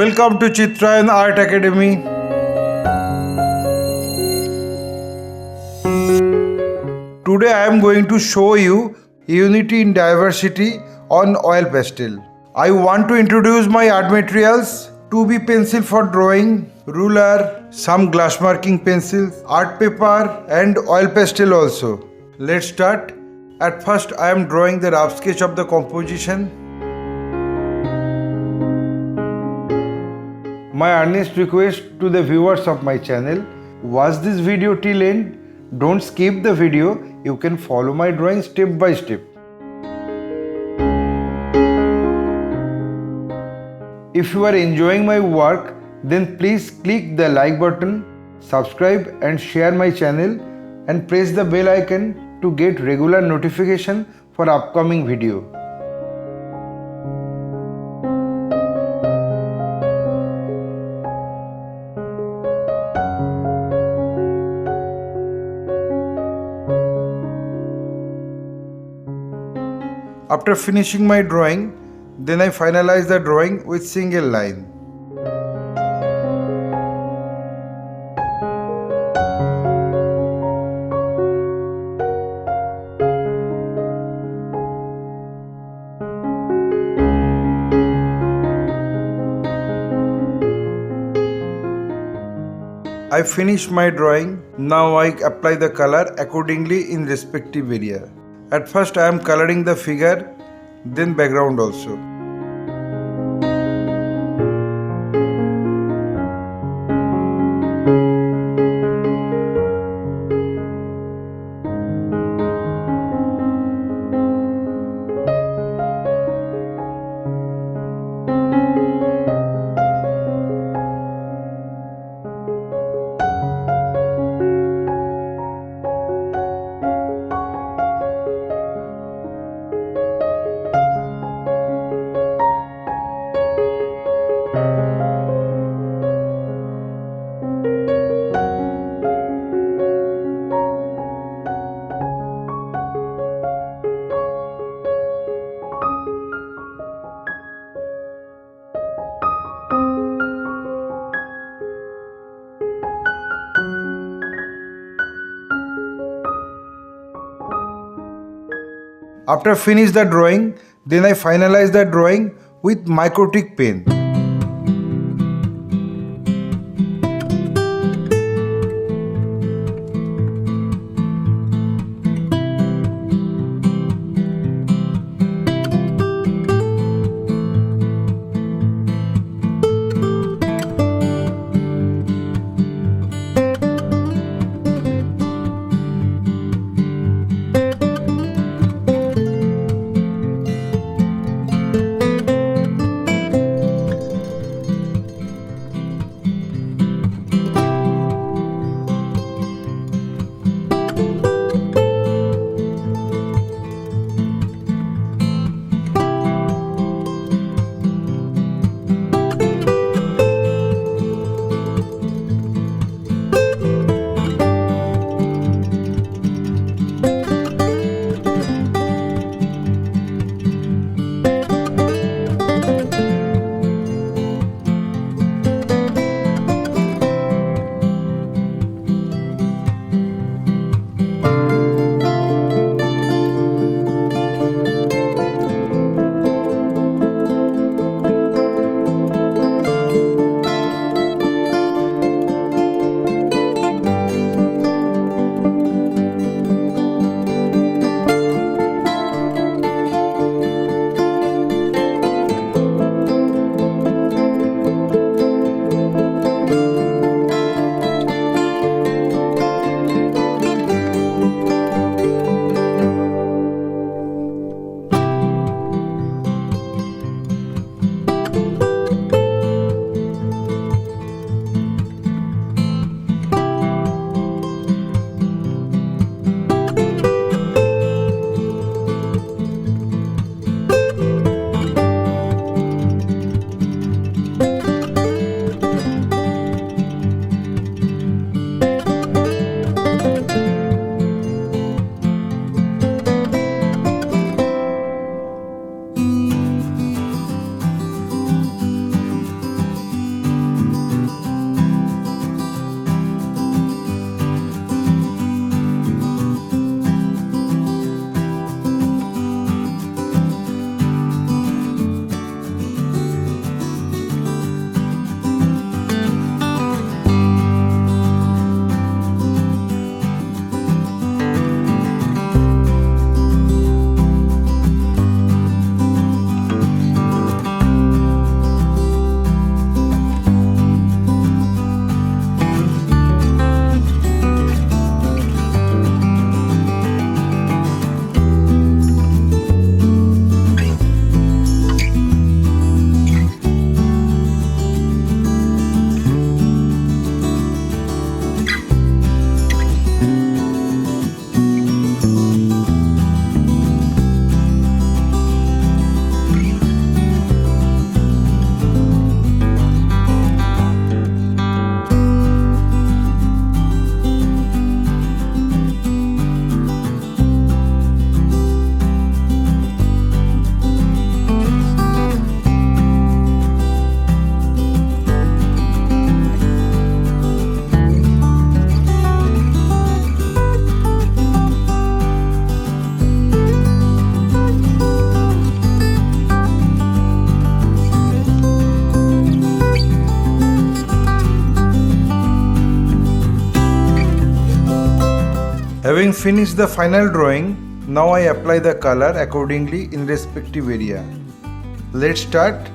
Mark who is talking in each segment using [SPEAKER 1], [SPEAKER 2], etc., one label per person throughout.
[SPEAKER 1] Welcome to Chitrayan Art Academy. Today I am going to show you unity in diversity on oil pastel. I want to introduce my art materials: 2B pencil for drawing, ruler, some glass marking pencils, art paper and oil pastel also. Let's start. At first I am drawing the rough sketch of the composition. My earnest request to the viewers of my channel, watch this video till end. Don't skip the video. You can follow my drawing step by step. If you are enjoying my work, then please click the like button, subscribe and share my channel and press the bell icon to get regular notification for upcoming video. After finishing my drawing, then I finalize the drawing with single line. I finished my drawing. Now I apply the color accordingly in respective area. At first I am coloring the figure, then background also. After finish the drawing, then I finalize the drawing with microtic pen. Having finished the final drawing, now I apply the color accordingly in respective area. Let's start.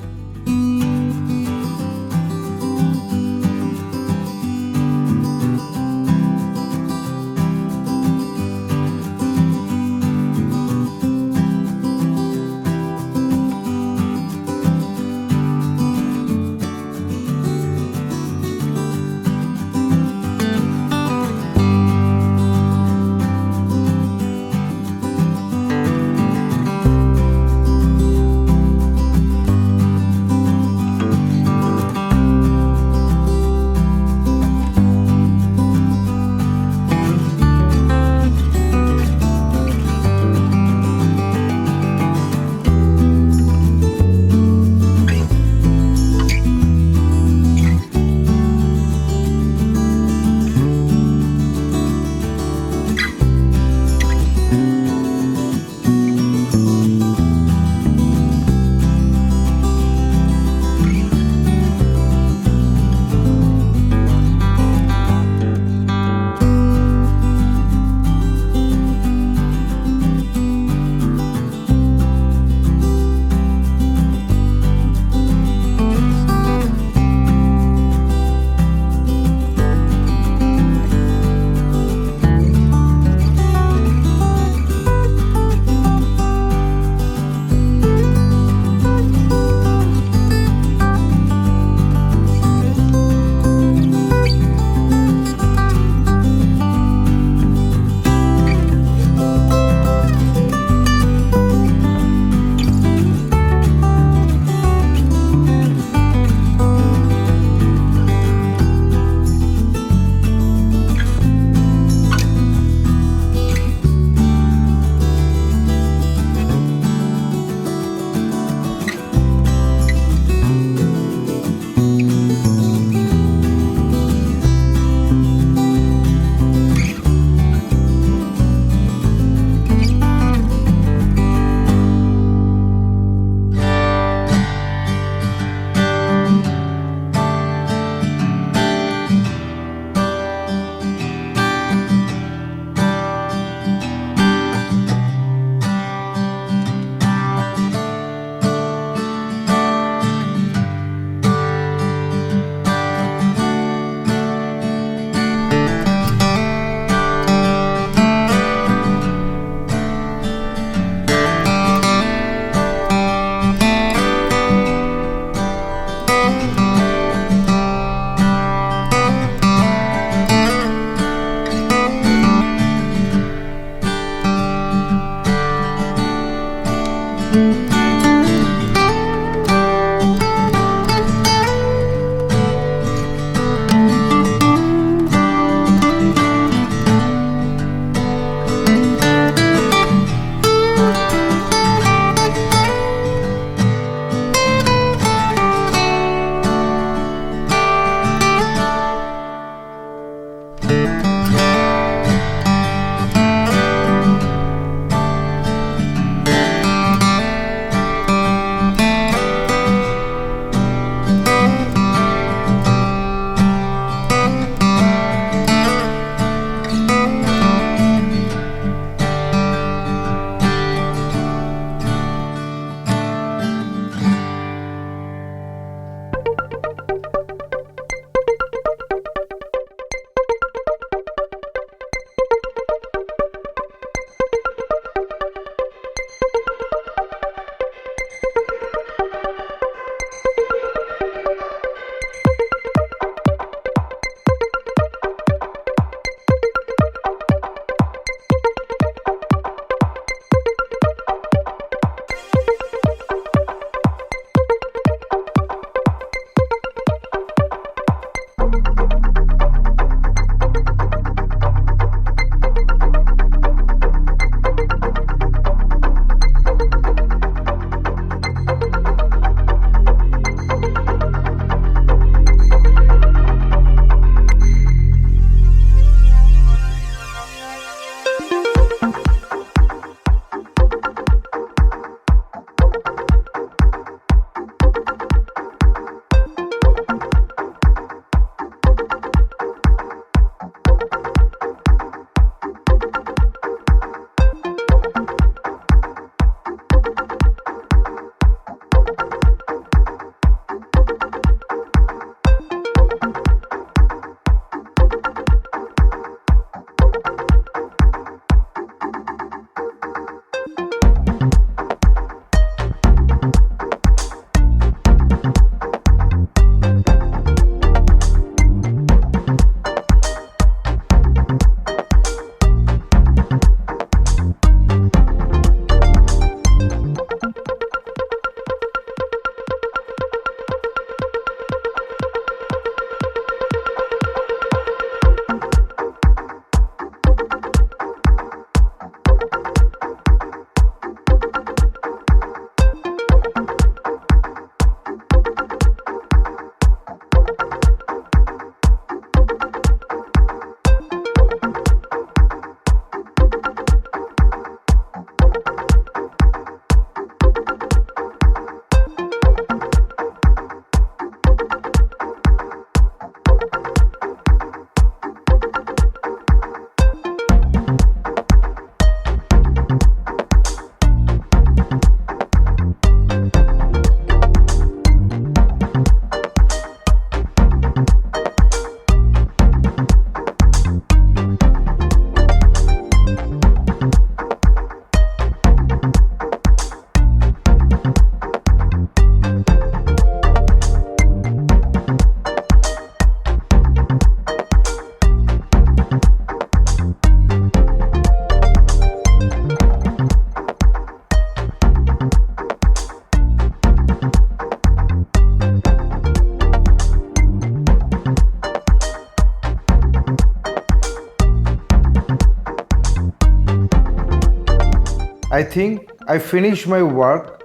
[SPEAKER 1] think I finished my work.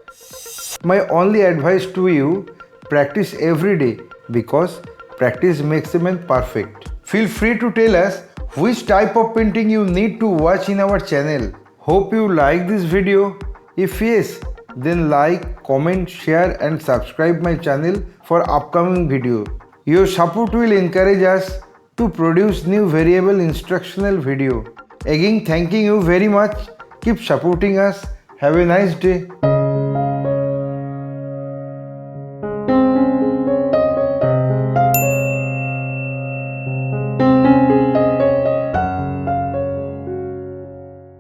[SPEAKER 1] My only advice to you, practice every day because practice makes a man perfect. Feel free to tell us which type of painting you need to watch in our channel. Hope you like this video. If yes, then like, comment, share and subscribe my channel for upcoming video. Your support will encourage us to produce new variable instructional video. Again, thanking you very much. Keep supporting us. Have a nice day.